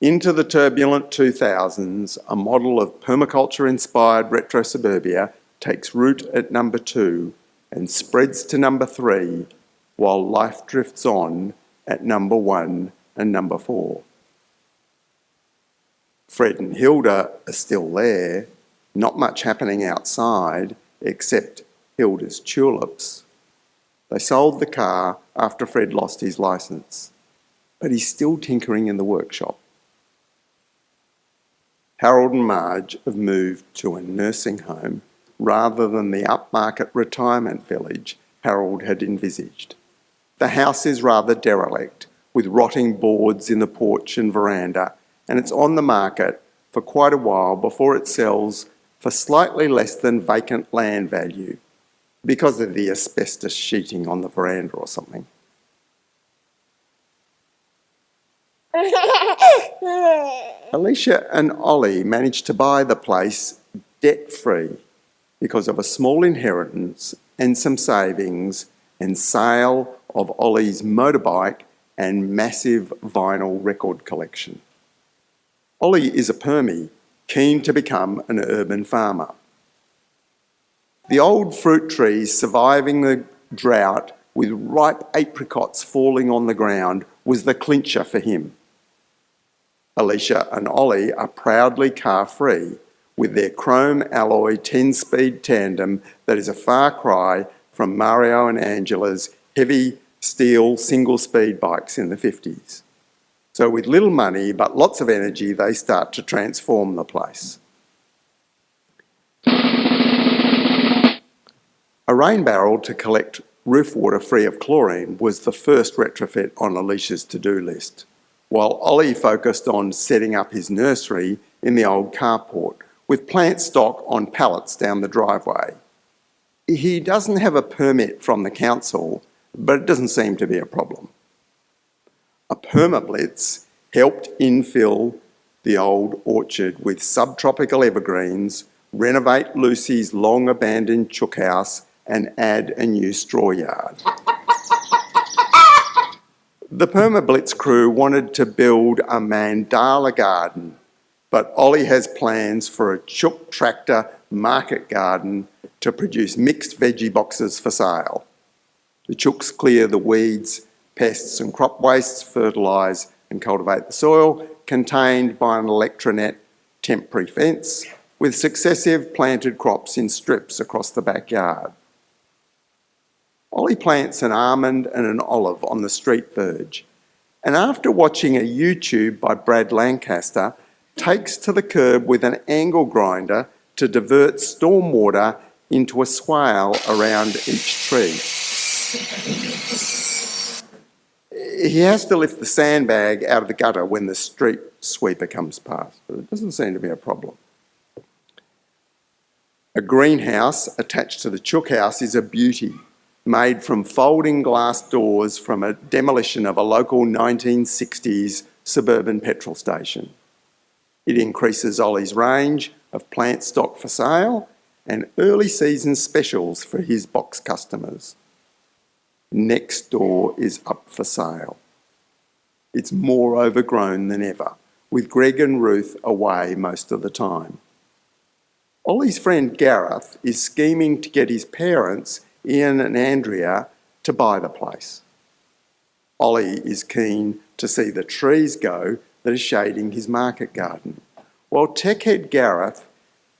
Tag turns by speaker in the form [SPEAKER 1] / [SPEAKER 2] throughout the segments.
[SPEAKER 1] Into the turbulent 2000s, a model of permaculture-inspired RetroSuburbia takes root at number 2 and spreads to number 3, while life drifts on at number 1 and number 4. Fred and Hilda are still there, not much happening outside except Hilda's tulips. They sold the car after Fred lost his licence, but he's still tinkering in the workshop. Harold and Marge have moved to a nursing home rather than the upmarket retirement village Harold had envisaged. The house is rather derelict, with rotting boards in the porch and veranda, and it's on the market for quite a while before it sells for slightly less than vacant land value, because of the asbestos sheeting on the veranda or something. Alicia and Ollie managed to buy the place debt-free because of a small inheritance and some savings and sale of Ollie's motorbike and massive vinyl record collection. Ollie is a permie, keen to become an urban farmer. The old fruit trees surviving the drought with ripe apricots falling on the ground was the clincher for him. Alicia and Ollie are proudly car-free with their chrome alloy 10-speed tandem that is a far cry from Mario and Angela's heavy steel single-speed bikes in the 50s. So with little money but lots of energy, they start to transform the place. A rain barrel to collect roof water free of chlorine was the first retrofit on Alicia's to-do list, while Ollie focused on setting up his nursery in the old carport with plant stock on pallets down the driveway. He doesn't have a permit from the council, but it doesn't seem to be a problem. A permablitz helped infill the old orchard with subtropical evergreens, renovate Lucy's long-abandoned chook house, and add a new straw yard. The Permablitz crew wanted to build a mandala garden, but Ollie has plans for a chook tractor market garden to produce mixed veggie boxes for sale. The chooks clear the weeds, pests and crop wastes, fertilise and cultivate the soil, contained by an electronet temporary fence, with successive planted crops in strips across the backyard. Ollie plants an almond and an olive on the street verge, and after watching a YouTube by Brad Lancaster, takes to the curb with an angle grinder to divert stormwater into a swale around each tree. He has to lift the sandbag out of the gutter when the street sweeper comes past, but it doesn't seem to be a problem. A greenhouse attached to the chook house is a beauty, made from folding glass doors from a demolition of a local 1960s suburban petrol station. It increases Ollie's range of plant stock for sale and early season specials for his box customers. Next door is up for sale. It's more overgrown than ever, with Greg and Ruth away most of the time. Ollie's friend Gareth is scheming to get his parents, Ian and Andrea, to buy the place. Ollie is keen to see the trees go that are shading his market garden, while techhead Gareth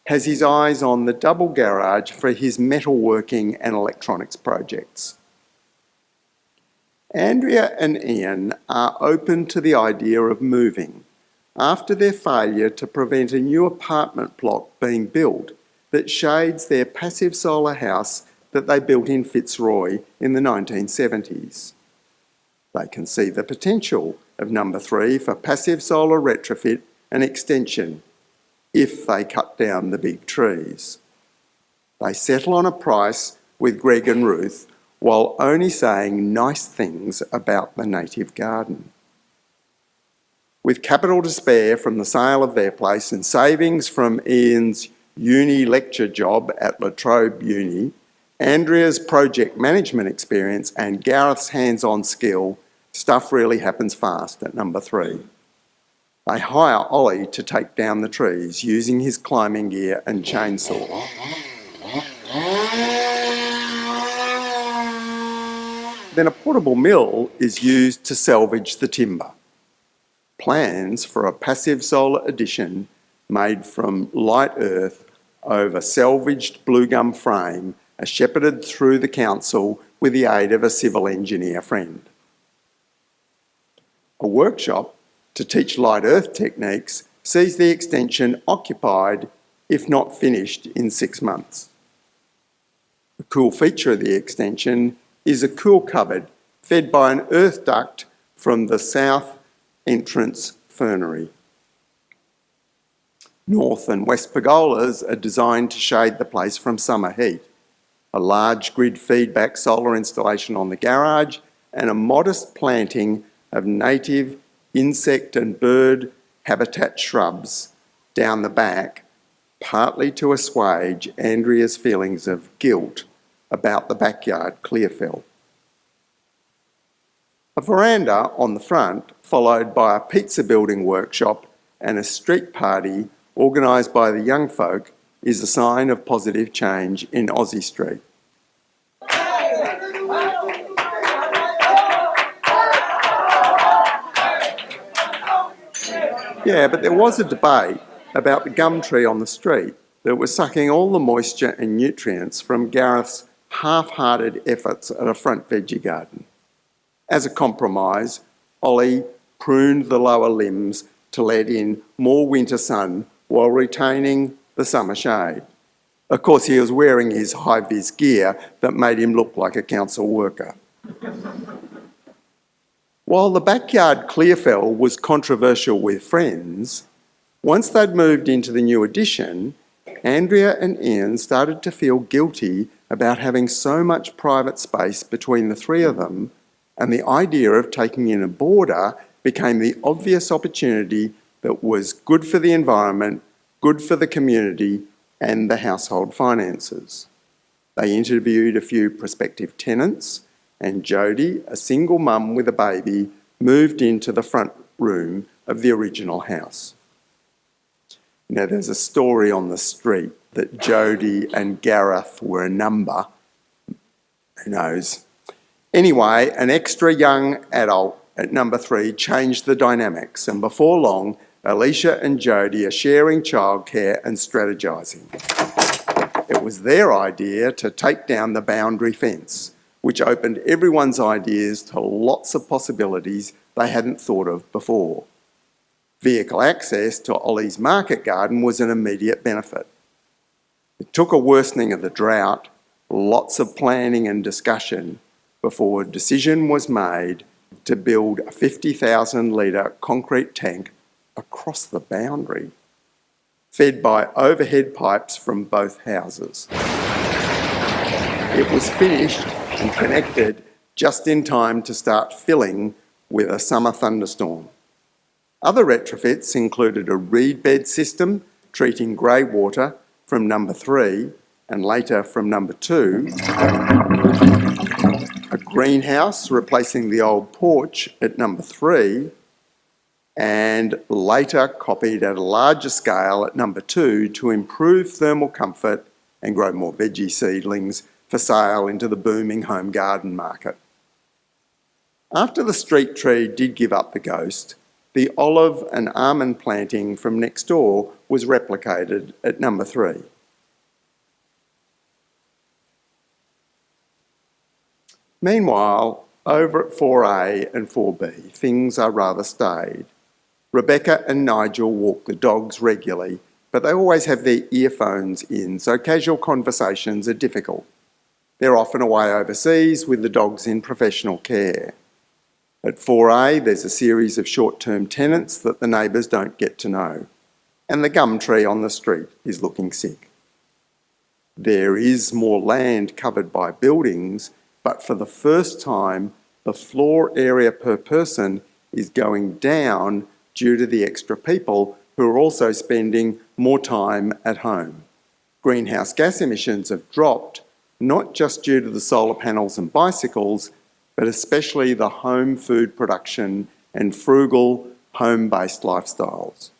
[SPEAKER 1] has his eyes on the double garage for his metalworking and electronics projects. Andrea and Ian are open to the idea of moving after their failure to prevent a new apartment block being built that shades their passive solar house that they built in Fitzroy in the 1970s. They can see the potential of number 3 for passive solar retrofit and extension if they cut down the big trees. They settle on a price with Greg and Ruth while only saying nice things about the native garden. With capital to spare from the sale of their place and savings from Ian's uni lecture job at La Trobe Uni, Andrea's project management experience and Gareth's hands-on skill, stuff really happens fast at number 3. They hire Ollie to take down the trees using his climbing gear and chainsaw. Then a portable mill is used to salvage the timber. Plans for a passive solar addition made from light earth over salvaged blue gum frame are shepherded through the council with the aid of a civil engineer friend. A workshop to teach light earth techniques sees the extension occupied, if not finished, in 6 months. A cool feature of the extension is a cool cupboard fed by an earth duct from the south entrance fernery. North and west pergolas are designed to shade the place from summer heat. A large grid feedback solar installation on the garage and a modest planting of native insect and bird habitat shrubs down the back, partly to assuage Andrea's feelings of guilt about the backyard clearfill. A veranda on the front, followed by a pizza building workshop and a street party organised by the young folk, is a sign of positive change in Aussie Street. Yeah, but there was a debate about the gum tree on the street that was sucking all the moisture and nutrients from Gareth's half-hearted efforts at a front veggie garden. As a compromise, Ollie pruned the lower limbs to let in more winter sun while retaining the summer shade. Of course, he was wearing his high-vis gear that made him look like a council worker. While the backyard clearfell was controversial with friends, once they'd moved into the new addition, Andrea and Ian started to feel guilty about having so much private space between the three of them, and the idea of taking in a boarder became the obvious opportunity that was good for the environment, good for the community, and the household finances. They interviewed a few prospective tenants, and Jodie, a single mum with a baby, moved into the front room of the original house. Now, there's a story on the street that Jodie and Gareth were a number. Who knows? Anyway, an extra young adult at number 3 changed the dynamics, and before long, Alicia and Jodie are sharing childcare and strategising. It was their idea to take down the boundary fence, which opened everyone's ideas to lots of possibilities they hadn't thought of before. Vehicle access to Ollie's market garden was an immediate benefit. It took a worsening of the drought, lots of planning and discussion, before a decision was made to build a 50,000 litre concrete tank across the boundary, fed by overhead pipes from both houses. It was finished and connected just in time to start filling with a summer thunderstorm. Other retrofits included a reed bed system treating grey water from number 3 and later from number 2, a greenhouse replacing the old porch at number 3, and later copied at a larger scale at number 2 to improve thermal comfort and grow more veggie seedlings for sale into the booming home garden market. After the street tree did give up the ghost, the olive and almond planting from next door was replicated at number 3. Meanwhile, over at 4A and 4B, things are rather staid. Rebecca and Nigel walk the dogs regularly, but they always have their earphones in, so casual conversations are difficult. They're often away overseas with the dogs in professional care. At 4A, there's a series of short-term tenants that the neighbours don't get to know, and the gum tree on the street is looking sick. There is more land covered by buildings, but for the first time, the floor area per person is going down due to the extra people who are also spending more time at home. Greenhouse gas emissions have dropped, not just due to the solar panels and bicycles, but especially the home food production and frugal home-based lifestyles.